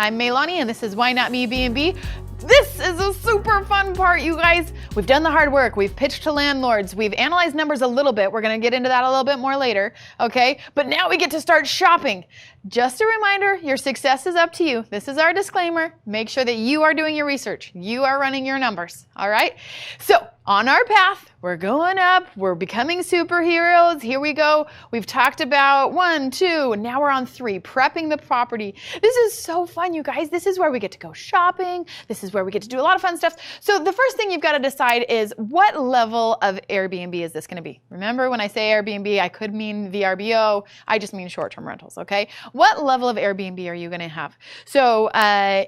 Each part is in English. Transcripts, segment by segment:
I'm Meilani, and this is Why Not Me B&B. This is a super fun part, you guys. We've done the hard work. We've pitched to landlords. We've analyzed numbers a little bit. We're going to get into that a little bit more later, okay? But now we get to start shopping. Just a reminder, your success is up to you. This is our disclaimer. Make sure that you are doing your research. You are running your numbers, all right? So on our path, we're going up. We're becoming superheroes. Here we go. We've talked about 1, 2, and now we're on 3, prepping the property. This is so fun, you guys. This is where we get to go shopping. This is where we get to do a lot of fun stuff. So the first thing you've got to decide is what level of Airbnb is this going to be? Remember, when I say Airbnb, I could mean VRBO. I just mean short-term rentals, okay? What level of Airbnb are you going to have? So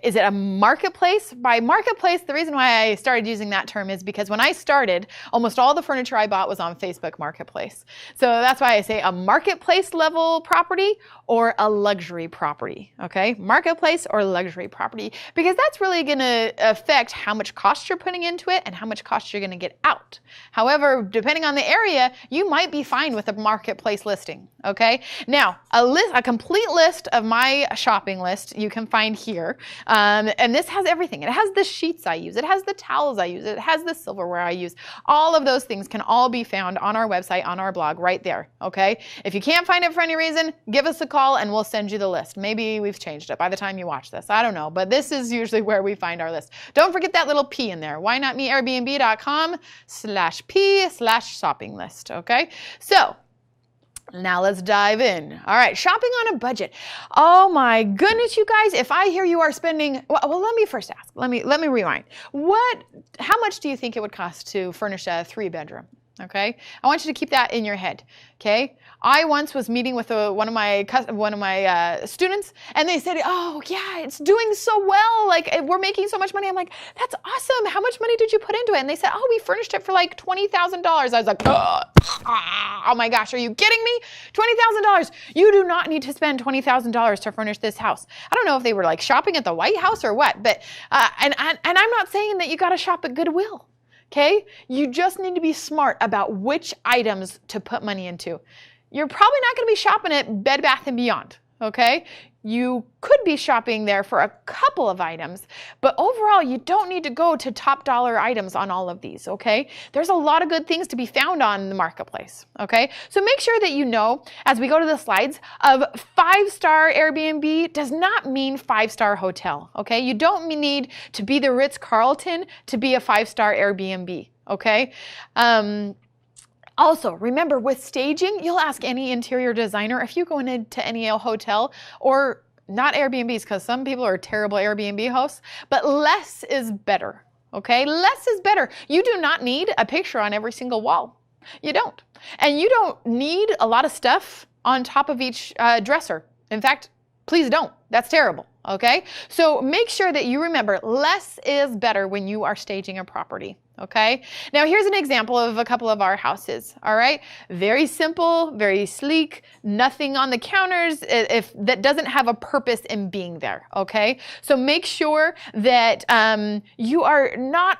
is it a marketplace? By marketplace, the reason why I started using that term is because when I started, almost all the furniture I bought was on Facebook Marketplace. So that's why I say a marketplace level property or a luxury property, okay? Marketplace or luxury property, because that's really going to affect how much cost you're putting into it and how much cost you're going to get out. However, depending on the area, you might be fine with a marketplace listing, okay? Now, a complete list of my shopping list you can find here, and this has everything. It has the sheets I use, it has the towels I use, it has the silverware I use. All of those things can all be found on our website, on our blog, right there, okay? If you can't find it for any reason, give us a call and we'll send you the list. Maybe we've changed it by the time you watch this. I don't know, but this is usually where we find our list. Don't forget that little P in there. WhyNotMeAirbnb.com/P/shopping list, okay? So now let's dive in. All right, shopping on a budget. Oh my goodness, you guys, if I hear you are spending, well, let me first ask, let me rewind. How much do you think it would cost to furnish a 3-bedroom? Okay, I want you to keep that in your head. Okay, I once was meeting with one of my students, and they said, "Oh yeah, it's doing so well. Like we're making so much money." I'm like, "That's awesome. How much money did you put into it?" And they said, "Oh, we furnished it for like $20,000." I was like, "Oh my gosh, are you kidding me? $20,000? You do not need to spend $20,000 to furnish this house." I don't know if they were like shopping at the White House or what, but and I'm not saying that you got to shop at Goodwill. Okay, you just need to be smart about which items to put money into. You're probably not going to be shopping at Bed Bath & Beyond, okay? You could be shopping there for a couple of items, but overall, you don't need to go to top dollar items on all of these, okay? There's a lot of good things to be found on the marketplace, okay? So make sure that you know, as we go to the slides, of 5-star Airbnb does not mean 5-star hotel, okay? You don't need to be the Ritz-Carlton to be a 5-star Airbnb, okay? Also, remember with staging, you'll ask any interior designer if you go into any hotel, or not Airbnbs, because some people are terrible Airbnb hosts, but less is better, okay? Less is better. You do not need a picture on every single wall. You don't. And you don't need a lot of stuff on top of each dresser. In fact, please don't. That's terrible. Okay, so make sure that you remember less is better when you are staging a property. Okay, now here's an example of a couple of our houses. All right, very simple, very sleek, nothing on the counters that doesn't have a purpose in being there. Okay, so make sure that you are not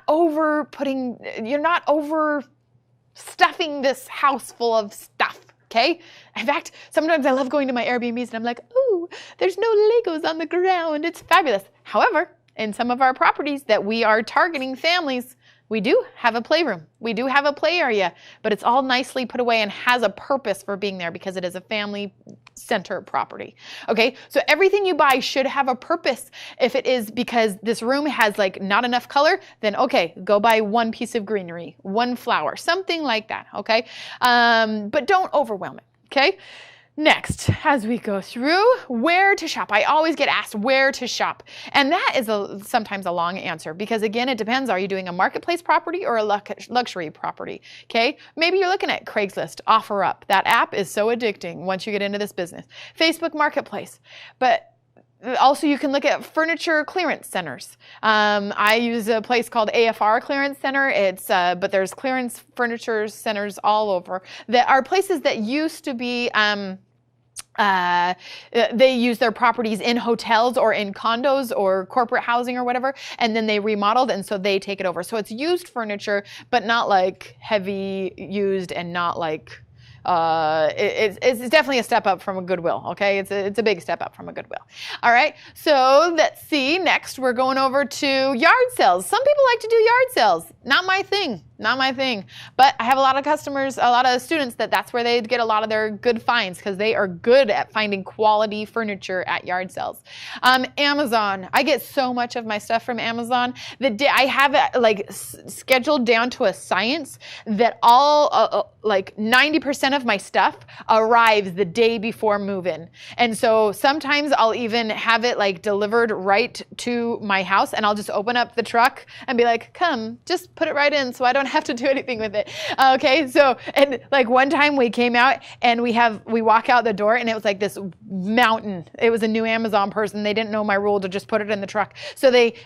stuffing this house full of stuff. Okay. In fact, sometimes I love going to my Airbnbs and I'm like, ooh, there's no Legos on the ground. It's fabulous. However, in some of our properties that we are targeting families, we do have a playroom. We do have a play area, but it's all nicely put away and has a purpose for being there because it is a family center property. Okay, so everything you buy should have a purpose. If it is because this room has like not enough color, then okay, go buy one piece of greenery, one flower, something like that, okay? But don't overwhelm it, okay? Next, as we go through, where to shop. I always get asked where to shop. And that is sometimes a long answer because, again, it depends. Are you doing a marketplace property or a luxury property? Okay, maybe you're looking at Craigslist, OfferUp. That app is so addicting once you get into this business. Facebook Marketplace. But also, you can look at furniture clearance centers. I use a place called AFR Clearance Center. But there's clearance furniture centers all over that are places that used to be. They use their properties in hotels or in condos or corporate housing or whatever, and then they remodeled, and so they take it over. So it's used furniture, but not like heavy used and not like it's definitely a step up from a Goodwill, okay? It's a big step up from a Goodwill. All right, so let's see. Next, we're going over to yard sales. Some people like to do yard sales. Not my thing. Not my thing. But I have a lot of customers, a lot of students that's where they get a lot of their good finds because they are good at finding quality furniture at yard sales. Amazon. I get so much of my stuff from Amazon that I have it like scheduled down to a science that all like 90% of my stuff arrives the day before move-in. And so sometimes I'll even have it like delivered right to my house and I'll just open up the truck and be like, come, just put it right in so I don't have to do anything with it. Okay, so, and like one time we came out and we walk out the door and it was like this mountain. It was a new Amazon person. They didn't know my rule to just put it in the truck. So it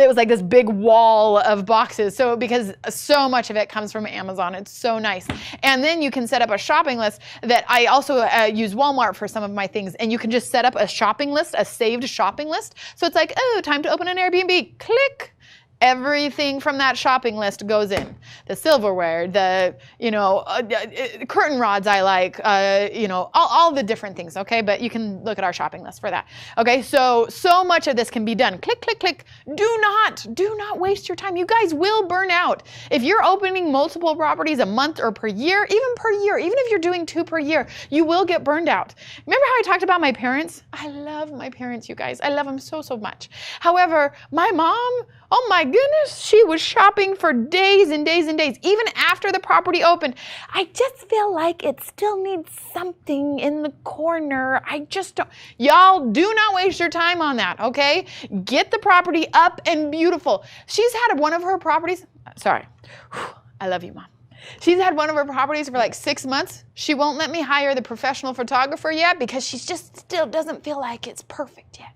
was like this big wall of boxes. So because so much of it comes from Amazon, it's so nice. And then you can set up a shopping list that I also use Walmart for some of my things. And you can just set up a shopping list, a saved shopping list. So it's like, oh, time to open an Airbnb. Click. Everything from that shopping list goes in. The silverware, the, curtain rods I like, all the different things, okay? But you can look at our shopping list for that. Okay, so much of this can be done. Click, click, click. Do not waste your time. You guys will burn out. If you're opening multiple properties a month or per year, even if you're doing 2 per year, you will get burned out. Remember how I talked about my parents? I love my parents, you guys. I love them so, so much. However, my mom, oh my goodness, she was shopping for days and days and days. Even after the property opened, I just feel like it still needs something in the corner. I just don't. Y'all, do not waste your time on that, okay? Get the property up and beautiful. She's had one of her properties. Sorry. I love you, Mom. She's had one of her properties for like 6 months. She won't let me hire the professional photographer yet because she just still doesn't feel like it's perfect yet.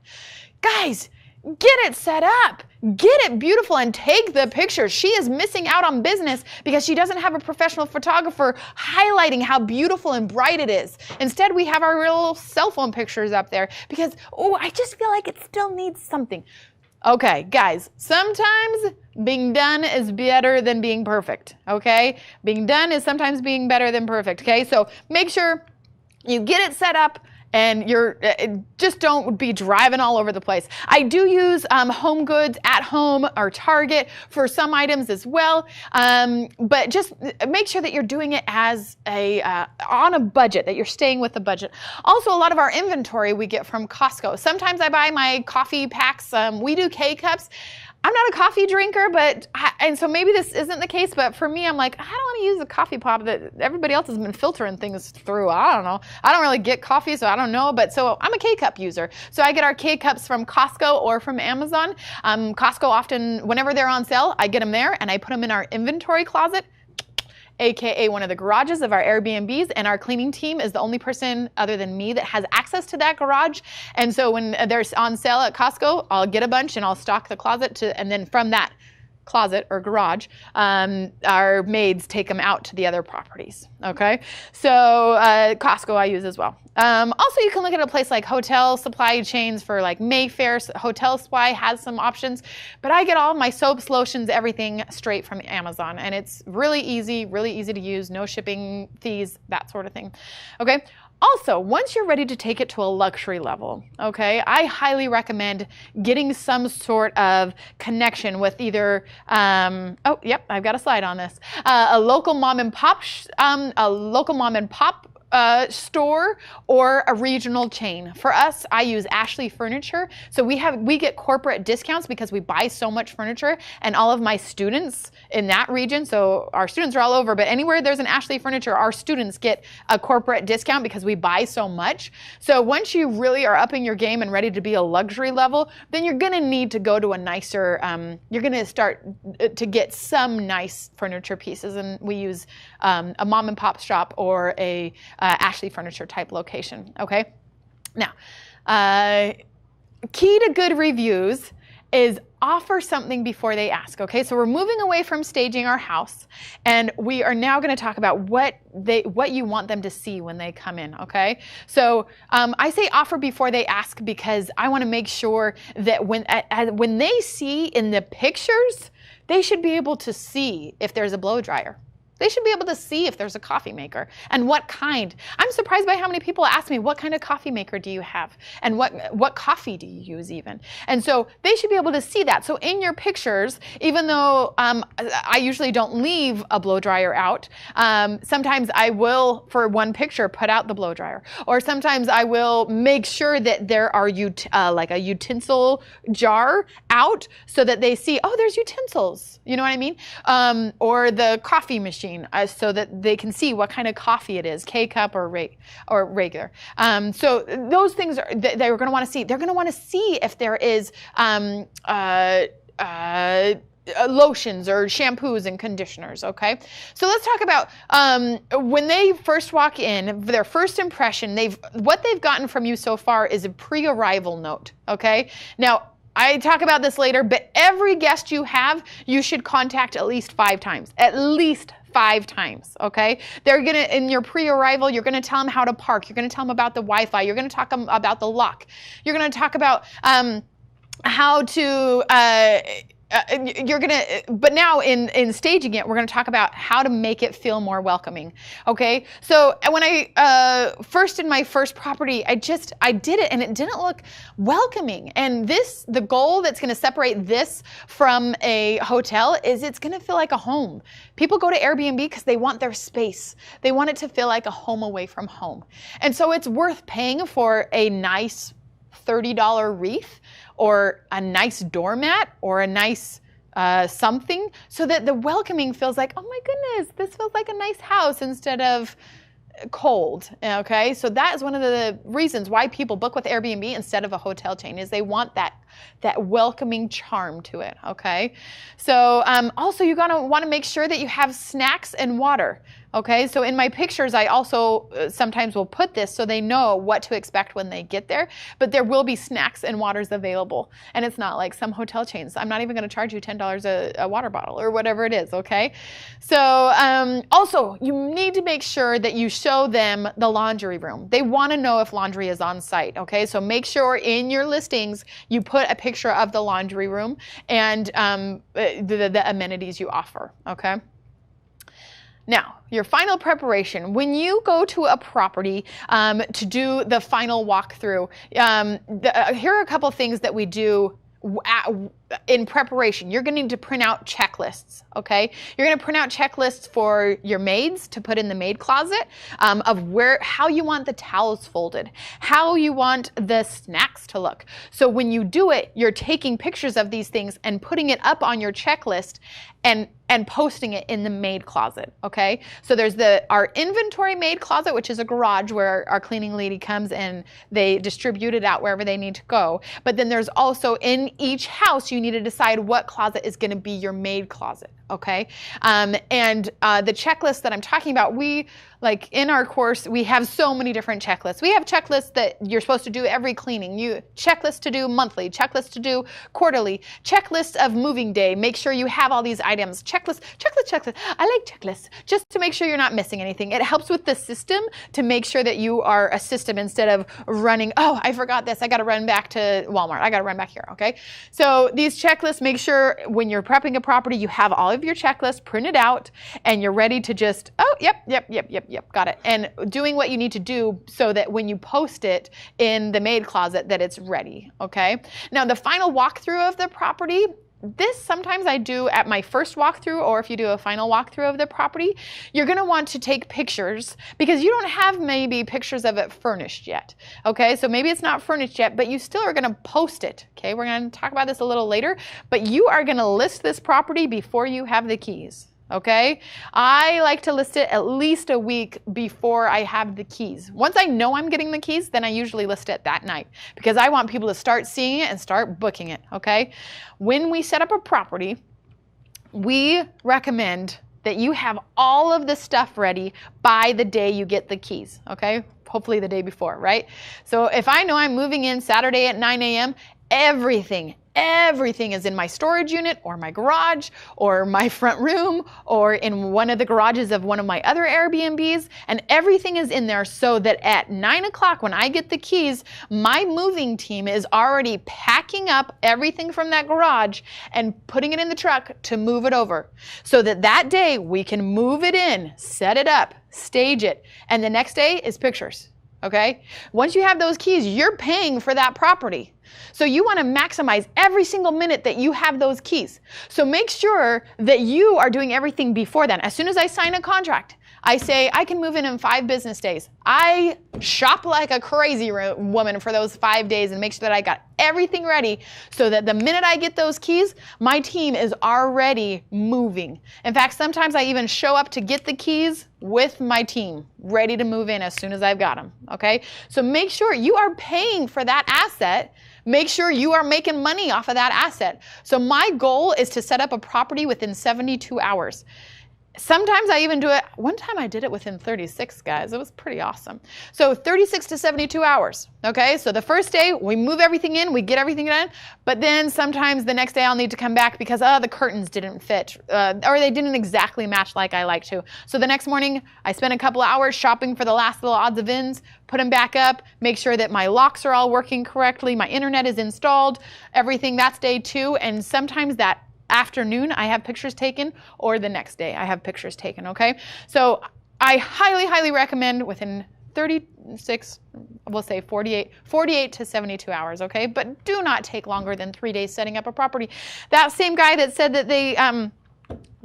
Guys, get it set up, get it beautiful, and take the pictures. She is missing out on business because she doesn't have a professional photographer highlighting how beautiful and bright it is. Instead, we have our real cell phone pictures up there because, I just feel like it still needs something. Okay, guys, sometimes being done is better than being perfect, okay? Being done is sometimes being better than perfect, okay? So make sure you get it set up, and just don't be driving all over the place. I do use Home Goods at Home or Target for some items as well, but just make sure that you're doing it as on a budget, that you're staying with the budget. Also, a lot of our inventory we get from Costco. Sometimes I buy my coffee packs. We do K-Cups. I'm not a coffee drinker, and so maybe this isn't the case, but for me, I'm like, I don't want to use a coffee pot that everybody else has been filtering things through. I don't know. I don't really get coffee, so I don't know, but so I'm a K-Cup user. So I get our K-Cups from Costco or from Amazon. Costco often, whenever they're on sale, I get them there, and I put them in our inventory closet, AKA one of the garages of our Airbnbs, and our cleaning team is the only person other than me that has access to that garage. And so when they're on sale at Costco, I'll get a bunch and I'll stock the closet and then from that closet or garage, our maids take them out to the other properties, okay? So Costco I use as well. Also, you can look at a place like Hotel Supply Chains for like Mayfair. Hotel Supply has some options, but I get all my soaps, lotions, everything straight from Amazon, and it's really easy to use, no shipping fees, that sort of thing, okay? Also, once you're ready to take it to a luxury level, okay, I highly recommend getting some sort of connection with either, I've got a slide on this, a local mom and pop store or a regional chain. For us, I use Ashley Furniture. So we get corporate discounts because we buy so much furniture, and all of my students in that region, so our students are all over, but anywhere there's an Ashley Furniture, our students get a corporate discount because we buy so much. So once you really are upping your game and ready to be a luxury level, then you're gonna need to go to a nicer, you're gonna start to get some nice furniture pieces, and we use a mom and pop shop or a Ashley Furniture type location, okay? Now, key to good reviews is offer something before they ask, okay? So we're moving away from staging our house, and we are now gonna talk about what you want them to see when they come in, okay? So I say offer before they ask because I wanna make sure that when they see in the pictures, they should be able to see if there's a blow dryer. They should be able to see if there's a coffee maker and what kind. I'm surprised by how many people ask me, what kind of coffee maker do you have? And what coffee do you use even? And so they should be able to see that. So in your pictures, even though I usually don't leave a blow dryer out, sometimes I will, for one picture, put out the blow dryer. Or sometimes I will make sure that there are like a utensil jar out so that they see, oh, there's utensils. You know what I mean? Or the coffee machine. So that they can see what kind of coffee it is, K-cup or regular. So those things they're going to want to see. They're going to want to see if there is lotions or shampoos and conditioners, okay? So let's talk about when they first walk in, their first impression, what they've gotten from you so far is a pre-arrival note, okay? Now, I talk about this later, but every guest you have, you should contact at least 5 times. At least 5 times, okay? They're gonna, in your pre-arrival, you're gonna tell them how to park. You're gonna tell them about the Wi-Fi. You're gonna talk about the lock. You're gonna talk about how to, but now in staging it, we're going to talk about how to make it feel more welcoming. Okay. So when I first did my first property, I did it and it didn't look welcoming. And the goal that's going to separate this from a hotel is it's going to feel like a home. People go to Airbnb because they want their space. They want it to feel like a home away from home. And so it's worth paying for a nice $30 wreath or a nice doormat or a nice something so that the welcoming feels like, oh my goodness, this feels like a nice house instead of cold, okay? So that is one of the reasons why people book with Airbnb instead of a hotel chain is they want that welcoming charm to it, okay? So also you're gonna wanna make sure that you have snacks and water, okay? So in my pictures, I also sometimes will put this so they know what to expect when they get there, but there will be snacks and waters available. And it's not like some hotel chains. I'm not even gonna charge you $10 a water bottle or whatever it is, okay? So also, you need to make sure that you show them the laundry room. They wanna know if laundry is on site, okay? So make sure in your listings, you put a picture of the laundry room and the amenities you offer, okay? Now, your final preparation. When you go to a property to do the final walkthrough, here are a couple things that we do in preparation. You're going to need to print out checklists, okay? You're going to print out checklists for your maids to put in the maid closet of how you want the towels folded, how you want the snacks to look. So when you do it, you're taking pictures of these things and putting it up on your checklist and posting it in the maid closet, okay? So there's our inventory maid closet, which is a garage where our cleaning lady comes and they distribute it out wherever they need to go. But then there's also in each house, you need to decide what closet is gonna be your maid closet, okay? And the checklist that I'm talking about, like in our course, we have so many different checklists. We have checklists that you're supposed to do every cleaning. Checklist to do monthly, checklist to do quarterly, checklist of moving day. Make sure you have all these items. Checklist. I like checklists just to make sure you're not missing anything. It helps with the system to make sure that you are a system instead of running, oh, I forgot this. I got to run back to Walmart. I got to run back here, okay? So these checklists, make sure when you're prepping a property, you have all of your checklists printed out and you're ready to just, oh, yep, got it. And doing what you need to do so that when you post it in the maid closet that it's ready, okay? Now the final walkthrough of the property, this sometimes I do at my first walkthrough, or if you do a final walkthrough of the property, you're gonna want to take pictures because you don't have maybe pictures of it furnished yet, okay? So maybe it's not furnished yet, but you still are gonna post it, okay? We're gonna talk about this a little later, but you are gonna list this property before you have the keys. Okay, I like to list it at least a week before I have the keys. Once I know I'm getting the keys, then I usually list it that night because I want people to start seeing it and start booking it, okay? When we set up a property, we recommend that you have all of the stuff ready by the day you get the keys, okay? Hopefully the day before, right? So if I know I'm moving in Saturday at 9 a.m., everything everything is in my storage unit or my garage or my front room or in one of the garages of one of my other Airbnbs, and everything is in there so that at 9 o'clock when I get the keys, my moving team is already packing up everything from that garage and putting it in the truck to move it over so that that day we can move it in, set it up, stage it, and the next day is pictures. Okay? Once you have those keys, you're paying for that property. So you want to maximize every single minute that you have those keys. So make sure that you are doing everything before then. As soon as I sign a contract, I say I can move in 5 business days. I shop like a crazy woman for those 5 days and make sure that I got everything ready so that the minute I get those keys, my team is already moving. In fact, sometimes I even show up to get the keys with my team, ready to move in as soon as I've got them, okay? So make sure you are paying for that asset. Make sure you are making money off of that asset. So my goal is to set up a property within 72 hours. Sometimes I even do it, one time I did it within 36, guys. It was pretty awesome. So 36 to 72 hours, okay? So the first day, we move everything in, we get everything done, but then sometimes the next day I'll need to come back because, the curtains didn't fit, or they didn't exactly match like I like to. So the next morning, I spend a couple of hours shopping for the last little odds and ends, put them back up, make sure that my locks are all working correctly, my internet is installed, everything, that's day 2, and sometimes that afternoon I have pictures taken, or the next day I have pictures taken, okay? So I highly, highly recommend within 36, we'll say 48 to 72 hours, okay? But do not take longer than 3 days setting up a property. That same guy that said that they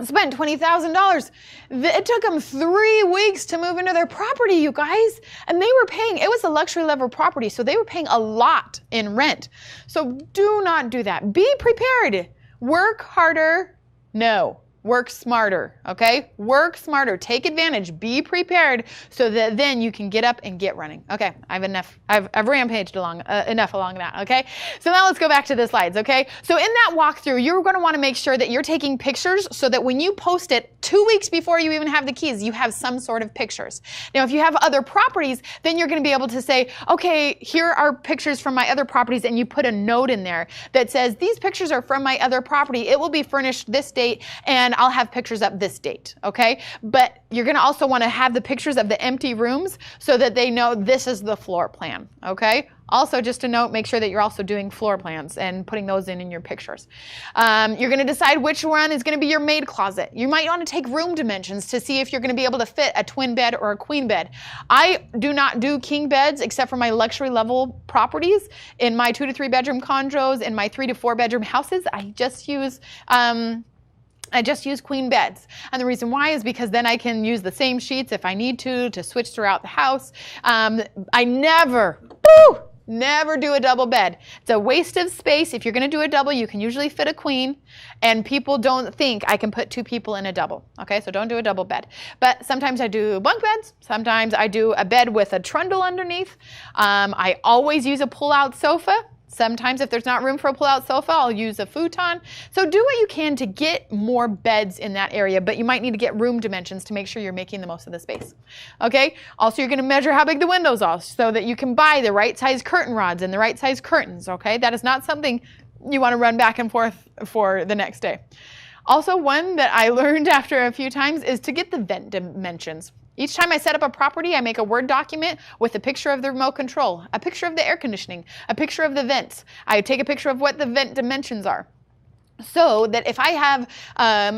spent $20,000, it took them 3 weeks to move into their property, you guys. And they were paying, it was a luxury level property, so they were paying a lot in rent. So do not do that. Be prepared. Work harder. No. Work smarter, okay? Work smarter. Take advantage. Be prepared so that then you can get up and get running. Okay, I've rampaged enough along that, okay? So now let's go back to the slides, okay? So in that walkthrough, you're going to want to make sure that you're taking pictures so that when you post it 2 weeks before you even have the keys, you have some sort of pictures. Now, if you have other properties, then you're going to be able to say, okay, here are pictures from my other properties, and you put a note in there that says, these pictures are from my other property. It will be furnished this date, and I'll have pictures up this date, okay? But you're going to also want to have the pictures of the empty rooms so that they know this is the floor plan, okay? Also, just a note, make sure that you're also doing floor plans and putting those in your pictures. You're going to decide which one is going to be your maid closet. You might want to take room dimensions to see if you're going to be able to fit a twin bed or a queen bed. I do not do king beds except for my luxury level properties. In my 2 to 3 bedroom condos, in my 3 to 4 bedroom houses, I just use queen beds. And the reason why is because then I can use the same sheets if I need to switch throughout the house. I never do a double bed. It's a waste of space. If you're going to do a double, you can usually fit a queen, and people don't think I can put 2 people in a double. Okay, so don't do a double bed. But sometimes I do bunk beds. Sometimes I do a bed with a trundle underneath. I always use a pull-out sofa. Sometimes if there's not room for a pull-out sofa, I'll use a futon. So do what you can to get more beds in that area, but you might need to get room dimensions to make sure you're making the most of the space. Okay? Also, you're going to measure how big the windows are so that you can buy the right size curtain rods and the right size curtains, okay? That is not something you want to run back and forth for the next day. Also, one that I learned after a few times is to get the vent dimensions. Each time I set up a property, I make a Word document with a picture of the remote control, a picture of the air conditioning, a picture of the vents. I take a picture of what the vent dimensions are. So that if I have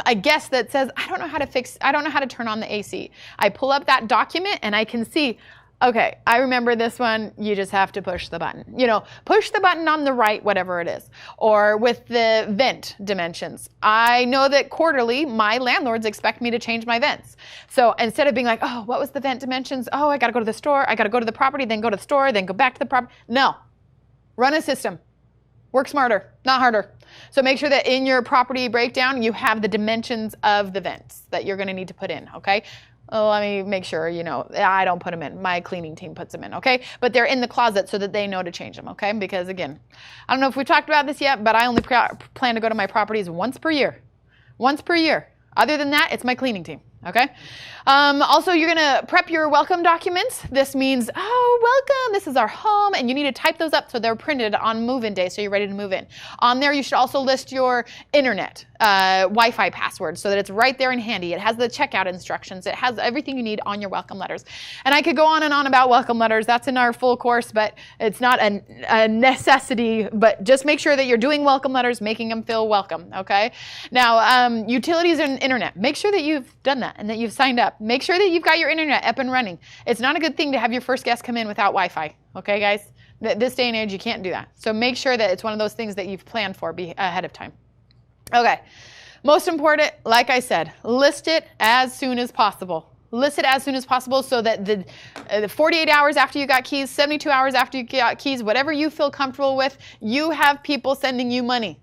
a guest that says, I don't know how to turn on the AC, I pull up that document and I can see, okay, I remember this one, you just have to push the button. Push the button on the right, whatever it is. Or with the vent dimensions. I know that quarterly, my landlords expect me to change my vents. So instead of being like, oh, what was the vent dimensions? Oh, I got to go to the store, I got to go to the property, then go to the store, then go back to the property. No, run a system. Work smarter, not harder. So make sure that in your property breakdown, you have the dimensions of the vents that you're going to need to put in, okay? Let me make sure, I don't put them in. My cleaning team puts them in, okay? But they're in the closet so that they know to change them, okay? Because, again, I don't know if we've talked about this yet, but I only plan to go to my properties once per year. Once per year. Other than that, it's my cleaning team, Okay. Also, you're going to prep your welcome documents. This means, oh, welcome, this is our home, and you need to type those up so they're printed on move-in day so you're ready to move in. On there, you should also list your internet Wi-Fi password so that it's right there and handy. It has the checkout instructions. It has everything you need on your welcome letters. And I could go on and on about welcome letters. That's in our full course, but it's not a necessity. But just make sure that you're doing welcome letters, making them feel welcome, okay? Now, utilities and internet. Make sure that you've done that and that you've signed up. Make sure that you've got your internet up and running. It's not a good thing to have your first guest come in without Wi-Fi, okay, guys? This day and age, you can't do that. So make sure that it's one of those things that you've planned for ahead of time. Okay, most important, like I said, list it as soon as possible. List it as soon as possible so that the 48 hours after you got keys, 72 hours after you got keys, whatever you feel comfortable with, you have people sending you money,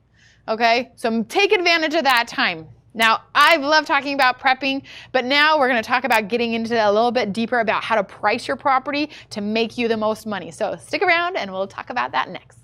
okay? So take advantage of that time. Now, I've loved talking about prepping, but now we're going to talk about getting into a little bit deeper about how to price your property to make you the most money. So stick around and we'll talk about that next.